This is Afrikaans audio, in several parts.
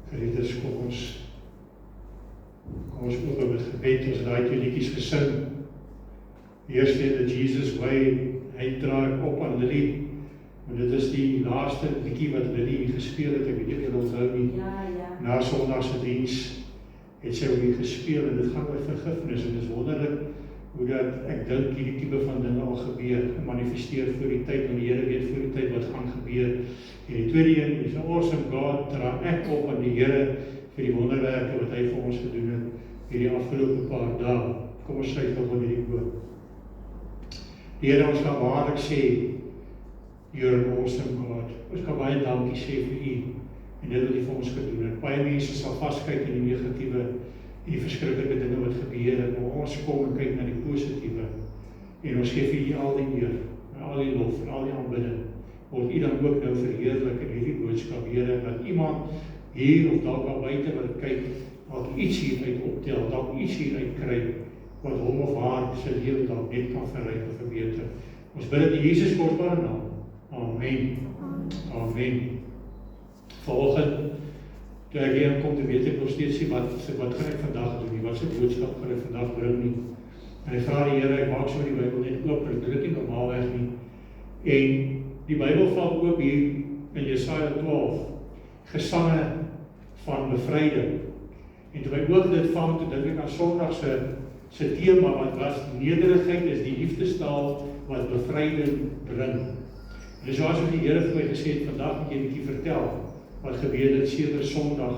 Geliefdes, kom ons open met gebed, ons daai twee liedjies gesing. Eerst in the Jesus Way, hy draai op aan Lily, want dit is die laaste liedjie wat Lily gespeel het, ek weet nie of jy onthou nie. Na Sondagse diens het sy ook nie gespeel, en dit gaan oor vergifnis, en dit is wonderlik hoe dat ek dink hierdie tipe van dinge al gebeur, gemanifesteer voor die tyd, want die Here weet voor die tyd wat gaan gebeur. En die tweede een is 'n awesome God, dra ek op aan die Here vir die wonderwerke wat hy vir ons gedoen het hierdie afgelope paar dae. Kom ons sluit nog met hierdie woord. Die Here, ons kan waarlik sê, you're an awesome God. Ons kan baie dankie sê vir U en dit wat U vir ons gedoen het. Baie mense sal vaskyk in die negatiewe en die verskriklike dinge wat gebeur het, maar ons kom en kyk na die positiewe en ons gee vir U al die eer, al die lof en al die aanbidding. Word U dan ook nou verheerlik in hierdie boodskap, Here, dat iemand hier of dalk daar buite wat kyk, dalk iets hieruit optel, dalk iets hieruit kry, wat hom of haar sy lewe dalk net kan verryk of verbeter. Ons bid dit in Jesus kosbare naam. Amen. Amen. Vanoggend, toe ek hier kom, te weet ek nog steeds nie wat gaan ek vandag doen nie, wat sy boodskap gaan ek vandag bring nie. En ek vra die Here, ek maak so die Bybel net oop, ek druk nie normaalweg nie. En die Bybel val oop hier in Jesaja 12, gesange van bevryding. En toe my oog dit vang, toe dink ek aan Sondag se tema, wat was nederigheid is die liefdestaal wat bevryding bring. En dis soos die Here vir my gesê het, vandag moet jy 'n bietjie vertel wat gebeur het sedert Sondag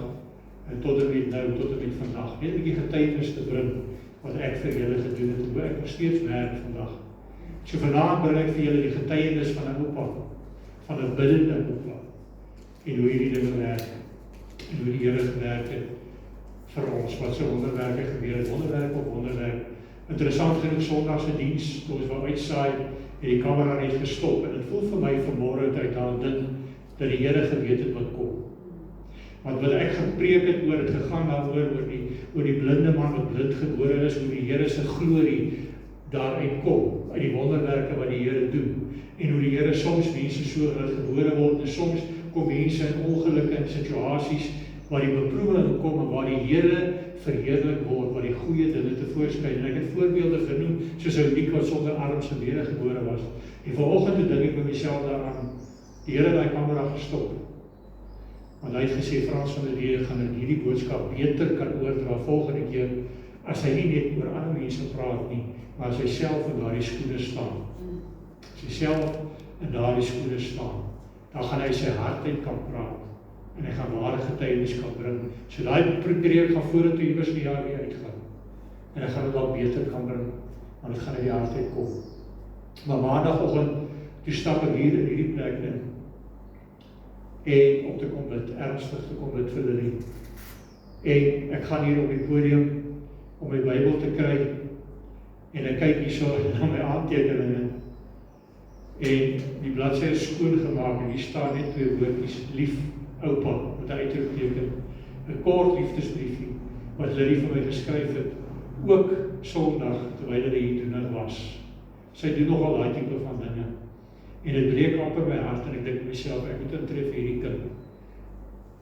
en tot en met nou, tot en met vandag. Net 'n bietjie getuienis te bring wat ek vir julle gedoen het, hoe ek nog steeds werk vandag. So vanaand bring ek vir julle die getuienis van 'n oupa, van 'n biddende oupa, en hoe hierdie dinge werk, en hoe die Here gewerk het vir ons, wat so wonderwerke gebeur het, wonderwerk op wonderwerk. Interessant genoeg, Sondagse diens, toe ons wou uitsaai, en die kamera net gestop, en het voel vir my vanmôre uit aan ding, dat die Here geweet het wat kom. Want wat ek gepreek het oor, het gegaan daaroor, oor die blinde man wat blind gebore is, hoe die Here se glorie daaruit kom, uit die wonderwerke wat die Here doen, en hoe die Here soms mense so gebore word, en soms kom mense in ongelukke en situasies, waar die beproewing kom, en waar die Here verheerlik word, waar die goeie dinge tevoorskyn. En ek het voorbeelde genoem, soos Oudiek wat sonder arms en bene gebore was. En vanoggend toe dink ek by myself daaraan, die Here het daai kamera gestop. Want hy het gesê, Frans van der Lee gaan in hierdie boodskap beter kan oordra volgende keer, as hy nie net oor ander mense praat nie, maar as hy self in daardie skoene staan. As hy self in daardie skoene staan, dan gaan hy sy hart uit kan praat. En hy gaan ware getuienis kan bring. So daai preek gaan vorentoe iewers die jaar weer uitgaan. En hy gaan dit dalk beter kan bring, want dit gaan uit die hart uitkom. Maar maandagoggend, toe stap ek hier in hierdie plek in, en om te kom bid, ernstig te kom bid vir Lily. En ek gaan hier op die podium, om my Bybel te kry, en ek kyk hier so na my aantekeninge, en die bladsy is skoon gemaak, en hier staan net 2 woordjies, lief, oupa, met 'n uitroepteken, 'n kort liefdesbriefie, wat Lily vir my geskryf het, ook Sondag, terwyl hy hier doen was. Sy doen nogal daai tipe van dinge, en dit breek amper my hart, en ek dink myself, ek moet intree vir hierdie kind.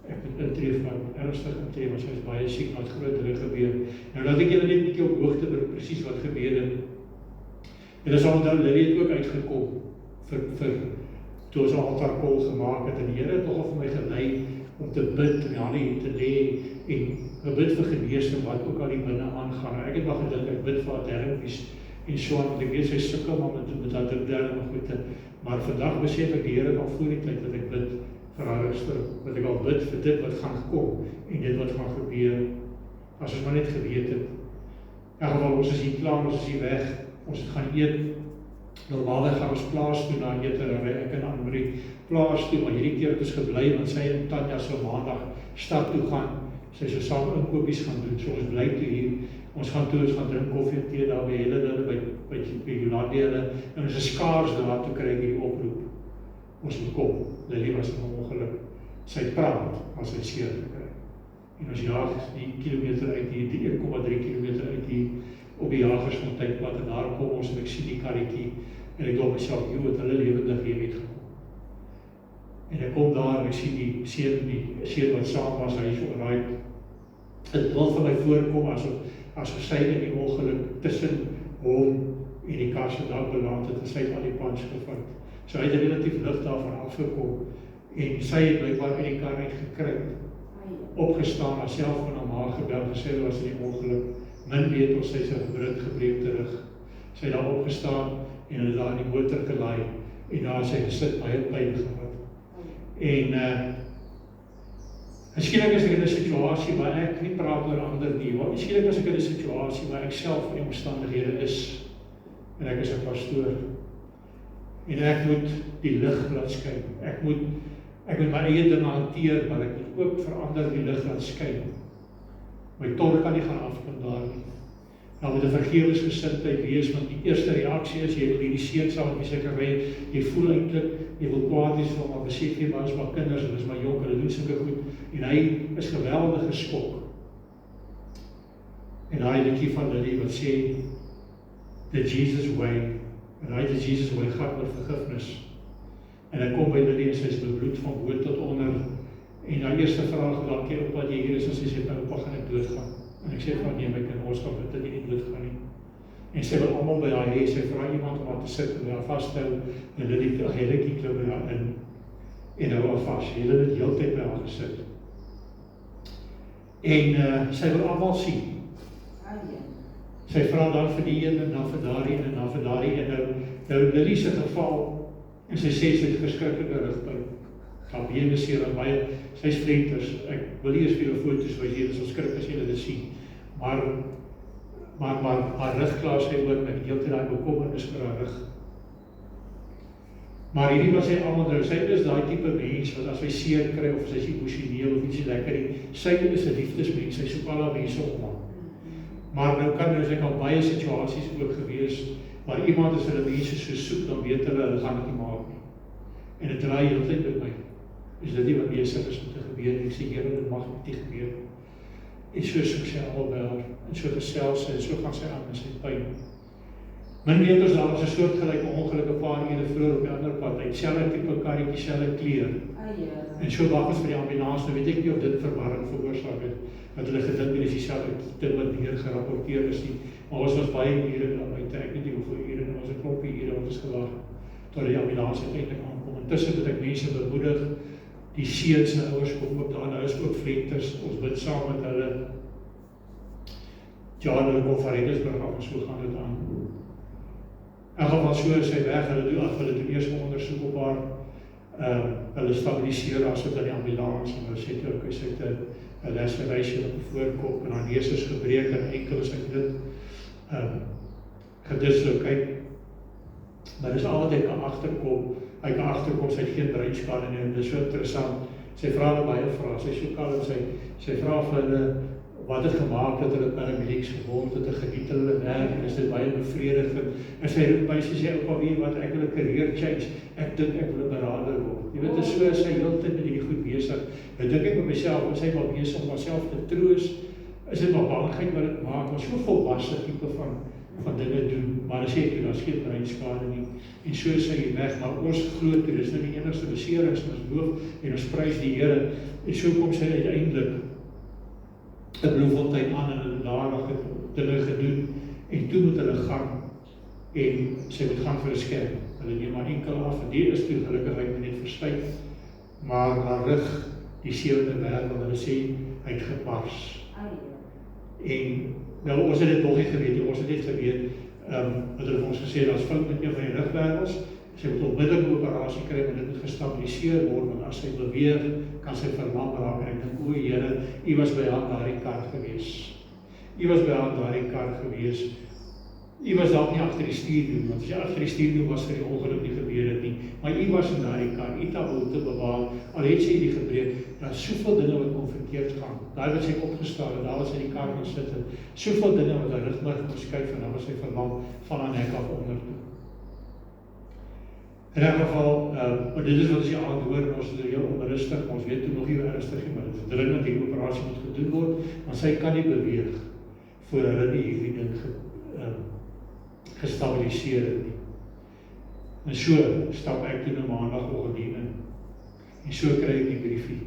Ek moet intree van ernstig intree, want sy is baie siek, wat groot dinge gebeur. Nou laat ek julle net 'n bietjie op hoogte bring, presies wat gebeur het. En dan sal onthou, Lily het ook uitgekom, toe ons 'n altaarkol gemaak het, en die Here het nogal vir my gelei om te bid, en die hande hier te lê, en bid vir genesing, wat ook al die binne aangaan. Ek het maar gedink, ek bid vir haar therapie's, en so aan, want ek weet, sy sukkel maar met haar derde goede, maar vandag besef ek die Here al voor die tyd, dat ek bid vir haar rustig, dat ek al bid vir dit wat gaan kom, en dit wat gaan gebeur, as ons maar net geweet het. In elk geval, ons is hier klaar, ons is hier weg, ons het gaan eet. Normaalweg gaan ons plaas toe na eetery, ek en Anne-Marie plaas toe, maar hierdie keer het ons gebly, want sy en Tanya sou maandag stad toe gaan, sy sou saam inkopies gaan doen, so ons bly toe hier, ons gaan drink koffie en tee daar by hulle, by Jolande hulle, en ons is skaars daar, toe kry ek hierdie oproep, ons moet kom, Lily was in 'n ongeluk, sy praat, as sy seer gekry, en ons jaag die kilometer uit hier, die 1,3 kilometer uit hier, op die Jagersfonteinpad, en daar kom ons, en ek sien die karretjie, en ek dink myself, joh, het hulle lewendig hier uitgekom. En ek kom daar en ek sien die seun wat saam was, hy is alright. Dit wil vir my voorkom asof sy in die ongeluk tussen hom en die kar se dak beland het en sy het al die punch gevat. So hy het relatief lig daarvan afgekom en sy het blykbaar uit die kar uitgekry, opgestaan, haarself van haar ma gebel, gesê hulle was in die ongeluk. Min weet ons, sy is 'n gebreekte rug. Sy het daar opgestaan en hulle daar in die motor gelaai en daar sy gesit, baie pyn gehad. En skielik is ek in 'n situasie waar ek nie praat oor ander nie, maar skielik is ek in 'n situasie waar ek self in die omstandighede is en ek is 'n pastoor. En ek moet die lig laat skyn. Ek moet my eie dinge hanteer, maar ek moet ook verander die lig laat skyn. My tor kan nie gaan afkom daar nie. Nou moet 'n vergewensgesindheid wees, want die eerste reaksie is, jy wil hierdie seun saam met seker wees, jy voel eintlik, jy wil kwaad wees vir hom, maar besef jy, maar is maar kinders, hulle is maar jonk, hulle doen sulke goed, en hy is geweldig geskok. En daai liedjie van Lily wat sê, the Jesus way, en hy the Jesus way gaan oor vergifnis. En ek kom by Lily en sy is bebloed van bo tot onder, en haar eerste vraag, dankie oupa dat jy hier is, en sy sê, my oupa gaan ek doodgaan. En ek sê van nee, my kind, ons gaan dit nie doodgaan nie. En sy wil almal by haar hê, sy vra iemand om haar te sit en haar vasthou, en Lily het 'n helletjie klim by haar in, en hou haar vas, hulle het die hele tyd by haar gesit. En sy wil almal sien. Sy vra dan vir die een en dan vir daardie en dan vir daardie en nou Lily se geval, en sy sê sy het verskriklike rugpyn. Haar bene seer en baie, sy's vlenters. Ek wil nie eens vir julle foto's wys hier, dis skrik as julle dit sien. Maar haar rug klaar sy ook, ek het heeltyd daai bekommernis vir haar rug. Maar hierdie was sy almal nou, sy is daai tipe mens wat as sy seer kry of sy is emosioneel of ietsie lekker nie, sy is 'n liefdesmens, sy soek al haar mense op man. Maar nou kan ek al baie situasies ook gewees waar iemand as hulle mense so soek, dan weet hulle gaan dit nie maak nie. En dit draai heeltyd by my. Is dit nie wat besig is om te gebeur? Ek sê, Here, dit mag nie gebeur. En so soek sy al by haar, en so gesels sy, en so gaan sy aan met sy pyn. Min weet ons, daar was 'n soortgelyke ongeluk 'n paar ure vroeër op die ander pad, uit selfe tipe karretjie, selfe kleur. En so wag ons vir die ambulans, nou weet ek nie of dit verwarring veroorsaak het, dat hulle gedink het is dieselfde ding wat hier gerapporteer is nie. Maar ons was baie ure daar buite, ek weet nie hoeveel ure, en ons 'n klompie ure wat ons gewag, tot die ambulans uiteindelik aankom. Intussen het ek mense bemoedig, die seun se ouers kom ook daar, nou is ook vlenters, ons bid saam met hulle. Ja, hulle kom van Redensburg af, en so gaan dit aan. In geval so is sy weg, hulle doen eers 'n ondersoek op haar, hulle stabiliseer haar so by die ambulans, en hulle sê ook, sy het 'n laceration op die voorkop, en haar neus is gebreek, en enkel is uit dit gedislocate. Maar dis al wat hy kan agterkom, sy het geen breinskade nie, en dit is so interessant, sy vra hulle baie vrae, sy is so kalm, sy vra vir hulle, wat het gemaak dat hulle paramedics geword het, geniet hulle werk, en is dit baie bevredigend, en sy roep by, sy sê, oupa, weet wat, ek wil 'n career change, ek dink ek wil 'n beraader word. Jy weet, dit is so, sy heeltyd met die goed besig, en dink ek met myself, as sy maar besig om haarself te troos, is dit maar bangheid wat dit maak, maar so volwasse tipe van dinge doen, maar as jy toe, daar is geen breinskade nie, en so is sy weg, maar ons glo toe, dis nou die enigste beserings, ons loof, en ons prys die Here, en so kom sy uiteindelik, 'n Bloemfontein aan, en hulle daar dinge gedoen, en toe moet hulle gaan, en sy moet gaan vir 'n skerm, hulle neem maar enkel af, en die is toe gelukkig hy net verstyf, maar haar rug, die 7de wervel, hulle sê, hy het gepars. En nou, ons het dit nog nie geweet, ons het net geweet, dat hulle vir ons gesê, dat is fout met een van die rugwervels, sy moet onmiddellik 'n operasie kry, en dit moet gestabiliseer word, want as sy beweeg, kan sy verlam raak, en ek dink, o Here, U was by haar daardie kar gewees. U was by haar daardie kar gewees. U was dalk nie agter die stuurwiel, want as jy agter die stuurwiel was, vir die ongeluk nie gebeur het nie, maar U was in daardie kar, U het haar te bewaar, al het sy die gebreek, daar is soveel dinge wat kon verkeerd gaan. Daar was sy opgestaan, en daar was sy die kar gaan sit, en soveel dinge wat haar rugmurg geskuif, en daar was sy verlam van haar nek af onder toe. In 'n geval, maar dit is wat ons hier aan hoor, en ons is heel onrustig, ons weet toe nog nie hoe ernstig nie, maar dit is dringend die operasie moet gedoen word, want sy kan nie beweeg, voor hulle nie hierdie ding gestabiliseer het nie. En so stap ek toe nou maandagoggend hier in. En so kry ek die briefie.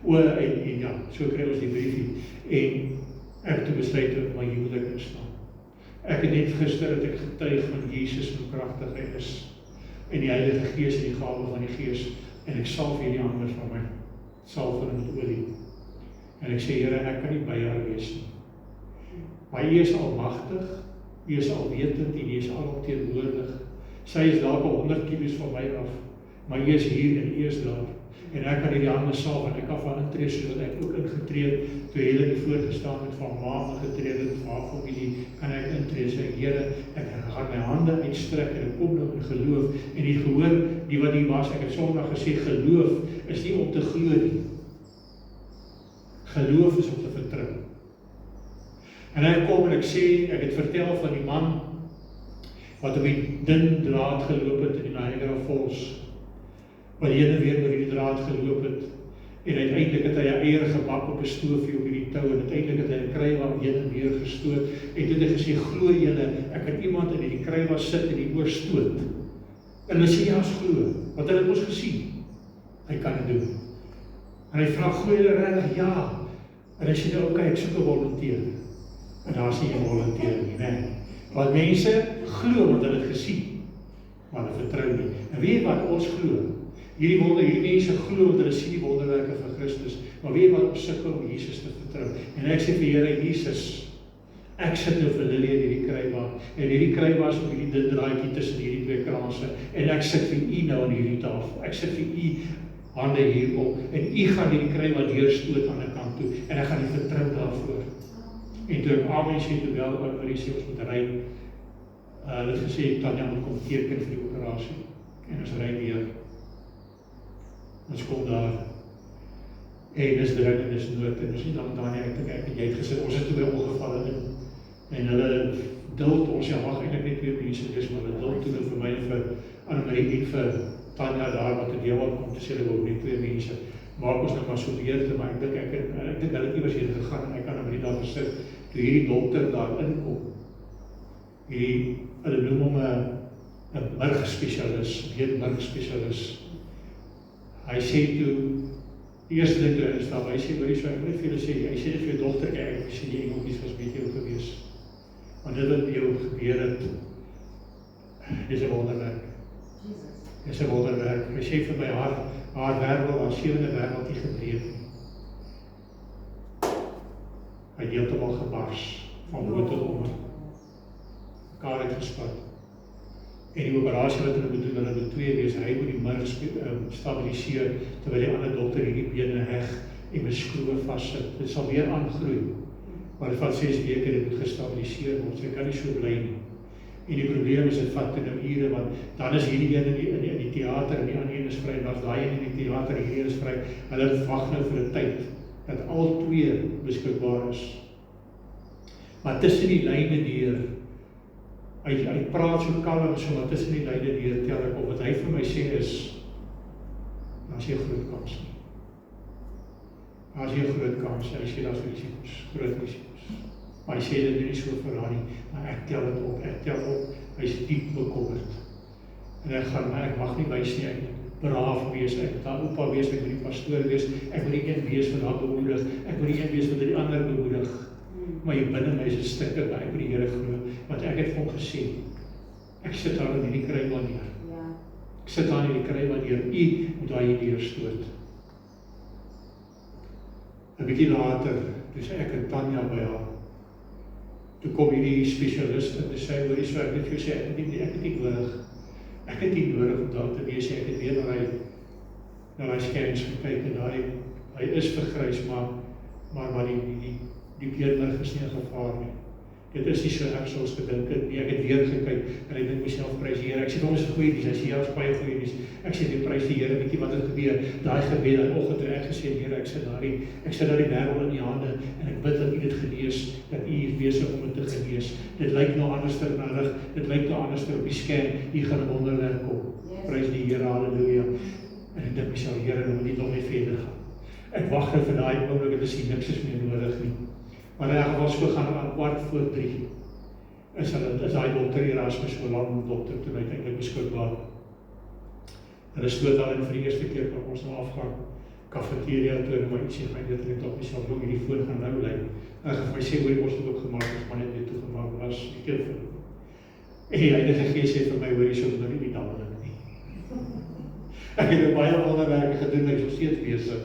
En ja, so kry ons die briefie. En ek toe besluit om my huwelik instaan. Ek het net gister het ek getuig van Jesus hoe kragtig hy is. En die Heilige Gees en die gawe van die Gees. En ek salf hierdie hande van my. Salf hulle met olie. En ek sê, Here, ek kan nie by haar wees nie. Maar U is almagtig, U is alwetend en U is alomteenwoordig. Sy is dalk 100 kilos van my af, maar U is hier en U is daar. En ek kan hierdie hande salf en ek kan van intree sodat ek ook ingetree het, toe Helen die voorgestaan het van ma ingetree het, van haar familie, kan ek intree, sê Here, ek gaan my hande uitstrek en ek kom nou in geloof. En die gehoor, die wat hier was, ek het Sondag gesê, geloof is nie om te glo nie. Geloof is om te vertrou. En ek kom en ek sê, ek het vertel van die man wat op die dun draad geloop het in die Niagara Falls, wat heen en weer oor die draad geloop het, en uiteindelik het hy 'n eier gebak op 'n stoofie op hierdie tou, en uiteindelik het hy 'n krywa heen en weer gestoot, en toe het hy gesê, glo julle, ek kan iemand in die krywa sit en die oor stoot. En hulle sê, ja, as glo, want hulle het ons gesien, hy kan dit doen. En hy vra, glo julle regtig? Ja. En hy sê, nou, okay, ek soek 'n volonteer. En daar is nie 'n volonteer nie, nee. Want mense glo want hulle het gesien, maar hulle vertrou nie. En weet jy wat ons glo? Hierdie mense glo want hulle sien die wonderwerke van Christus, maar weet jy wat ons sukkel om Jesus te vertrou? En ek sê vir Here Jesus, ek sit nou vir Lily in hierdie krywa, en hierdie krywa is op hierdie dun draadjie tussen hierdie twee kranse, en ek sit vir U nou aan hierdie tafel, ek sit vir U hande hierop, en U gaan hierdie krywa deurstoot aan 'n kant toe, en ek gaan die vertrou daarvoor. En toe ek amen sê, toe wel oor die sê ons moet ry, hulle het gesê, Tanya moet kom teken vir die operasie, en ons ry weer. Ons kom daar, en dis dring en dis nood, en ons nie dan daar nie, ek en jy het gesê, ons het toe by ongevalle in, en hulle duld ons, ja mag eintlik net twee mense wees, maar hulle duld toe vir my en vir Annemarie en vir Tanya daar, wat in Dewald kom te sê, hulle wil net twee mense, maak ons nou maar so beheerde, maar ek dink hulle het iewers heen gegaan, en ek kan Annemarie daar gesit, toe hierdie dokter daar inkom, hulle noem hom 'n murgspesialis, murgspesialis. Hy sê toe, die eerste ding toe instap, hy sê, so ek wil net vir julle sê, hy sê net vir jou dogter, ek sê die Engeltjies was met jou gewees. Want dit wat jou gebeur het, dis 'n wonderwerk. Dis 'n wonderwerk. Hy sê vir my, haar wervel, haar 7de werveltjie gebreek. Hy het heeltemal gebars, van bo tot onder. Mekaar het gespat. En die operasie wat hulle moet doen, hulle moet twee wees, hy moet die murg stabiliseer, terwyl die ander dokter hierdie bene heg en met skroewe vassit. Dit sal weer aangroei, maar dit vat 6 weke, dit moet gestabiliseer word, sy kan nie so bly nie. En die probleem is, dit vat in 'n ure, want dan is hierdie een in die teater, en die ander een is vry, en dan is daai een in die teater, en hierdie is vry, hulle wag nou vir 'n tyd, dat al twee beskikbaar is. Maar tussen die lyne deur, hy praat so kalm, so maar tussen die lyne deur tel ek op, wat hy vir my sê is, daar is nie 'n groot kans nie. Daar is nie 'n groot kans, hy sê daar is risiko's, groot risiko's. Maar hy sê dit nie so vir haar nie, maar ek tel op, hy is diep bekommerd. En ek mag nie wys nie, ek moet braaf wees, ek moet haar oupa wees, ek moet die pastoor wees, ek moet die een wees wat haar bemoedig, ek moet die een wees wat die ander bemoedig. Maar hier binne my is 'n stikke, maar ek moet die Here glo, want ek het vir hom gesê, ek sit daar in die krywa neer. Ek sit daar in die krywa neer, U moet daar hier deurstoot. 'n bietjie later, toe sê ek en Tanya by haar, toe kom hierdie spesialist en sê, hoor jy so, ek het vir jou sê, ek het nie nodig om daar te wees, ek het weer na die scans gekyk, en hy is vergrys, maar die beenmerg is nie 'n gevaar nie. Dit is nie so erg soos gedink het nie. Ek het weer gekyk en ek dink myself prys die Here. Ek sê hom is 'n goeie nuus. Hy sê ja, is baie goeie nuus. Ek sê die prys die Here, weet jy wat het gebeur? Daai gebed daai oggend toe ek gesê Here, ek sit daar die wêreld in U hande en ek bid dat U dit genees, dat U is besig om dit te genees. Dit lyk nou anderster nadig, dit lyk nou anderster op die scan. Hier gaan 'n wonderwerk kom. Prys die Here, haleluja. En ek dink myself, Here, nou moet nie nog net verder gaan. Ek wag nou vir daai oomblik, dit is niks is meer nodig nie. Maar in elk geval so gaan aan 2:15 is daai dokter Erasmus Holland dokter toe uiteindelik beskikbaar. Hulle stoot al in vir die eerste keer van ons nou afgang cafeteria toe en maar ietsie gaan dit ek op myself hoe hierdie foon gaan nou lyk. En vir my sê hoe ons het oopgemaak is maar net weer toegemaak was ek het vir en die Heilige Gees sê vir my hoor jy soms nou nie die dadelik nie. Ek het baie ander werke gedoen, ek is nog steeds besig.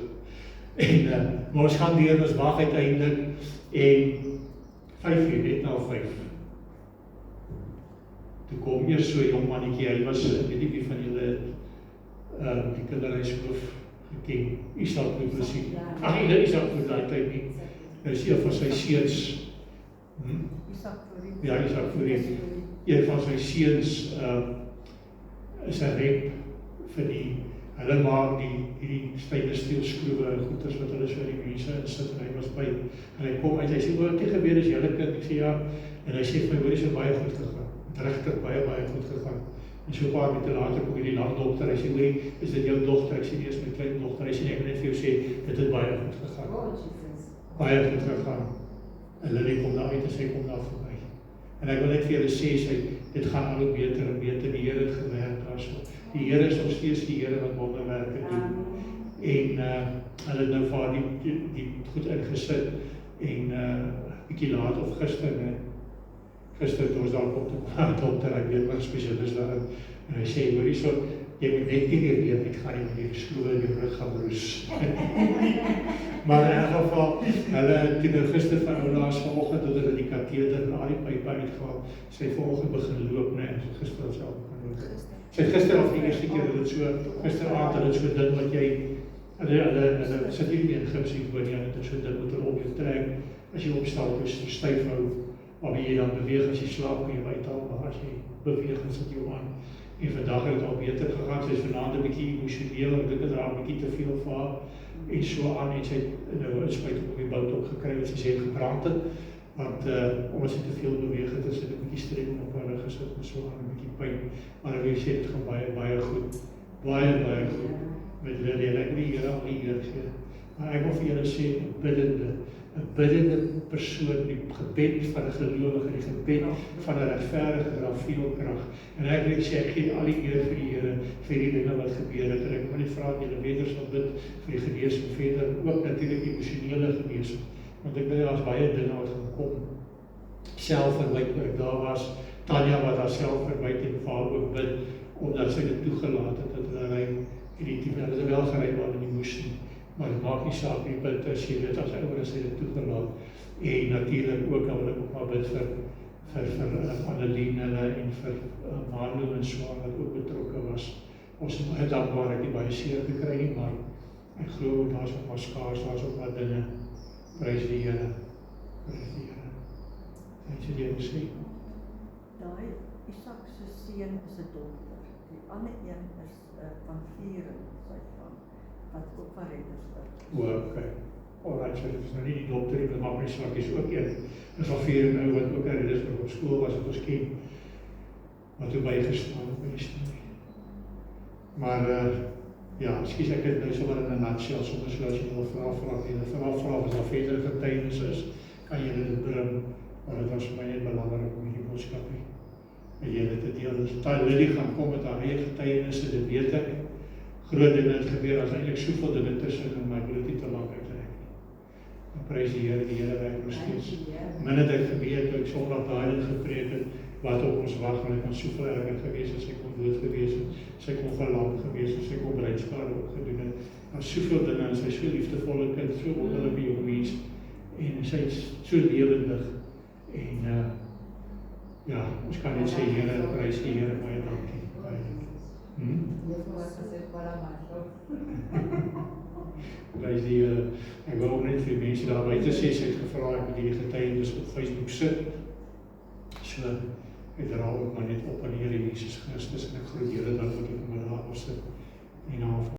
En maar ons gaan deur, ons wag uiteindelik en 5 uur, net na 5. Toe kom eers so 'n jong mannetjie, hy was, ek weet nie wie van julle die kinderhuishoof geken, Isak Duplessis. Ag, julle Isak voor daai tyd nie. Hy is een van sy seuns. Ja, Isak Voorheen. Een van sy seuns is 'n rep vir die, hulle maak die stainless steel skroewe en goeders wat hulle so in die mense insit en hy was by. En hy kom uit, hy sê, "O, dit gebeur is julle kind." Ek sê ja. En hy sê vir my, "Hoor, is baie goed gegaan." Het regtig baie goed gegaan. En so 'n paar minute later kom hierdie lang dokter, hy sê, "Hoor, is dit jou dogter?" Ek sê, "Nee, is my klein dogter." Hy sê, "Ek wil net vir jou sê, dit het baie goed gegaan." Baie goed gegaan. En Lily kom daar uit en sy kom daar verby. En ek wil net vir julle sê, dit gaan al hoe beter en beter, die Here het gewerk daarso. Die Here is nog steeds die Here wat wonderwerke doen. En hulle het nou vir haar die goed ingesit en bietjie laat of gister toe ons daar kom toe dokter, hy weet wat spesialis daarin. En hy sê, hoor hierso, jy moet net nie weer weet, ek gaan nie met die skroewe in die rug gaan roes. Maar in elk geval, hulle het gister van oulaas vanoggend, het hulle die kateder en al die pype uitgehaal, sy het vanoggend begin loop, nee, en sy gister self begin loop. Sy het gister al die eerste keer, gisteraand, hulle so ding wat jy, hulle sit hier in gips hier voor nie, en het is so ding wat hulle op jou trek, as jy opstel, dus styf hou, waarmee jy dan beweeg, as jy slaap, kan jy uithaal, maar as jy beweeg, dan sit jy aan. En vandag het het al beter gegaan, sy is vanaand 'n bietjie emosioneel, ek dink dit raak 'n bietjie te veel vir haar, en so aan, en sy het nou 'n spuit op die bout opgekry, wat sy het gebrand het, want omdat sy te veel beweeg het, is dit 'n bietjie streng op haar rug gesit, en so aan, 'n bietjie pyn, maar ek wil sê, dit gaan baie goed, baie goed, met Lily, en ek wil die Here al die eer gee, maar ek wil vir julle sê, 'n biddende persoon, die gebed van 'n gelowige, die gebed van 'n regverdige dra veel krag. En ek wil sê, ek gee al die eer vir die Here, vir die dinge wat gebeur het, en ek wil net vra dat julle weder sal bid vir die genesing verder, ook natuurlik emosionele genesing, want ek weet daar's baie dinge wat gaan kom, selfverwyte wat ek daar was, Tanya wat haar selfverwyte en vir haar ook bid, omdat sy dit toegelaat het, dat hulle ry, en die type, hulle is wel gery waar hulle nie moes nie, maar het maak nie saak nie, bid as jy weet, as ouer is hy dit toegelaat, en natuurlijk ook, dan wil ek ook maar bid vir Annelien en vir Marlo en Swan, wat ook betrokken was. Ons is baie dankbaar, ek het baie seer gekry nie, maar ek glo, daar is ook maar skaars, daar is ook maar dinge, prys die Here, en sy die Here sê. Daai Isak se seun is 'n dokter, die ander een is van Vieren, sy van, wat ook van Reddersburg. Okay. Alright, so dit is nou nie die dokter, die maak my sak, is ook een. Dit is al 4 nou, wat ook in Reddersburg op school was, wat ons ken, wat toe bygestaan op my storie. Maar, ja, skies ek het nou so wat in 'n nutshell, soms so as jy wil vraag, as daar verder getuienis is, kan jy dit bring, maar dit was vir my net belangrik om die boodskap met julle te deel. Dus Lily gaan kom met haar eie getuienisse, dit weet ek. Groot dinge het gebeur, as eintlik soveel dinge tussen, maar ek wil dit nie te lang uitreik nie. Dan prys die Here werk nog steeds. Min het ek geweet, toe ek Sondag daai ding gepreek het, wat op ons wag, want ek kan soveel erger gewees het, sy kon dood gewees het, sy kon verlang gewees het, sy kon bruidskade opgedoen het, maar soveel dinge, en sy is so liefdevolle kind, so wonderlike jong mens, en sy is so lewendig, en ja, ons kan net sê, Here, prys die Here, baie dankie. Prys die Here, ek wil ook net vir die mense daar buite sê, sy het gevra, ek moet die getuienis op Facebook sit, so, ek draal ook maar net op aan die Here Jesus Christus, en ek groet julle dat ek my daar op sit, en